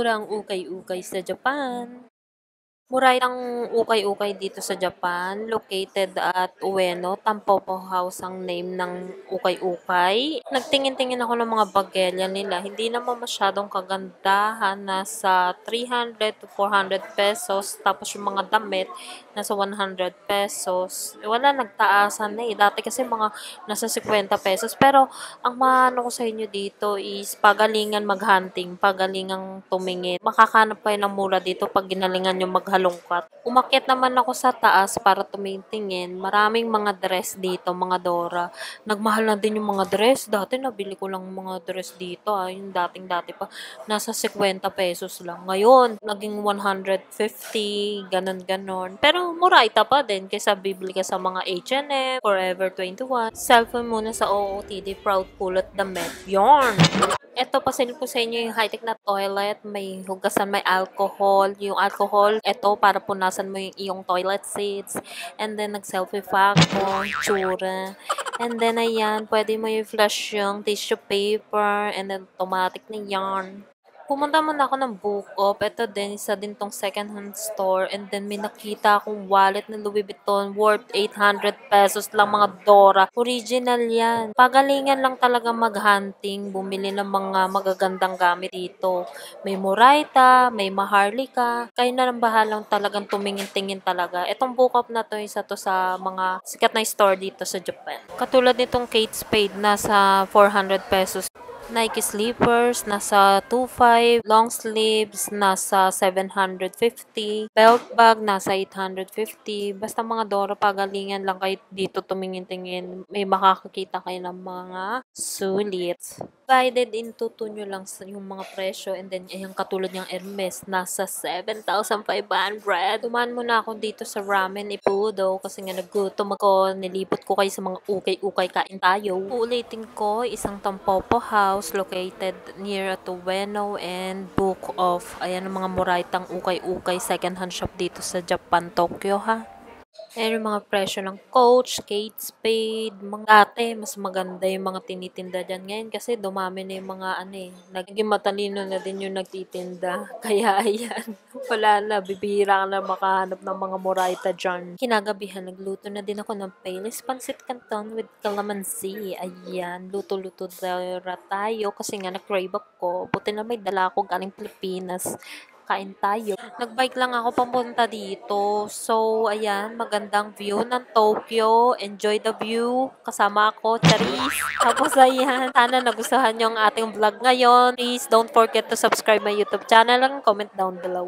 Murang ukay-ukay sa Japan. Muray ang ukay-ukay dito sa Japan, located at Ueno, Tampopo House ang name ng ukay-ukay. Nagtingin-tingin ako ng mga bagelya nila, hindi naman masyadong kagandahan, nasa 300 to 400 pesos, tapos yung mga damit, nasa 100 pesos. Wala, nagtaasan na eh. Dati kasi mga nasa 50 pesos, pero ang maano ko sa inyo dito is pagalingan mag-hunting, pagalingang tumingin. Makakanap kayo ng mura dito pag ginalingan yung maghalongkat. Umakyat naman ako sa taas para tumitingin. Maraming mga dress dito, mga Dora. Nagmahal na din yung mga dress. Dati nabili ko lang mga dress dito. Yung dating-dati pa. Nasa 50 pesos lang. Ngayon, naging 150, ganon-ganon. Pero muraita pa din kaysa bibili ka sa mga H&M, Forever 21. Cellphone muna sa OOTD, proud pulot damit. Yarn! Eto, pasilip ko sa inyo yung high-tech na toilet. May hugasan, may alcohol. Yung alcohol, eto, para punasan mo yung iyong toilet seats. And then, nag-selfie pa ako. Tsura. And then, ayan, pwede mo yung flush yung tissue paper. And then, automatic na yarn. Pumunta muna ako ng Book Off. Ito din, isa din tong second-hand store. And then, may nakita akong wallet na Louis Vuitton worth 800 pesos lang, mga Dora. Original yan. Pagalingan lang talaga mag-hunting, bumili ng mga magagandang gamit dito. May Muraita, may Maharlika. Kayo na lang bahalang talagang tumingin-tingin talaga. Itong Book Off na to, isa to sa mga sikat na store dito sa Japan. Katulad nitong Kate Spade, nasa 400 pesos. Nike slippers, nasa 2.5. Long sleeves, nasa 750. Belt bag, nasa 850. Basta mga Dora, pagalingan lang kayo dito tumingin-tingin. May makakakita kayo ng mga sulit. Divided into 2 nyo lang yung mga presyo. And then, yung katulad ng Hermes, nasa 7,500. Tumaan muna ako dito sa Ramen Ipudo kasi nga nagutom ako. Nilipot ko kayo sa mga ukay-ukay, kain tayo. Uulitin ko, isang Tampopo House located near at Ueno and Book Off. Ayan ang mga muraitang ukay-ukay second-hand shop dito sa Japan, Tokyo ha. Ayan yung mga presyo ng Coach, Kate Spade, mga dati, mas maganda yung mga tinitinda dyan ngayon kasi dumami na yung mga naging matalino na din yung nagtitinda. Kaya ayan, wala na, bibihira ka na makahanap ng mga muraita dyan. Kinagabihan, nagluto na din ako ng Payless Pancit Canton with calamansi. Ayan, luto-luto tayo kasi nga na-crave ako. Buti na may dala ako galing Pilipinas. Kain tayo. Nagbike lang ako papunta dito. So, ayan, magandang view ng Tokyo. Enjoy the view. Kasama ako, Charis. Tapos, ayan, sana nagustuhan nyo ang ating vlog ngayon. Please don't forget to subscribe my YouTube channel and comment down below.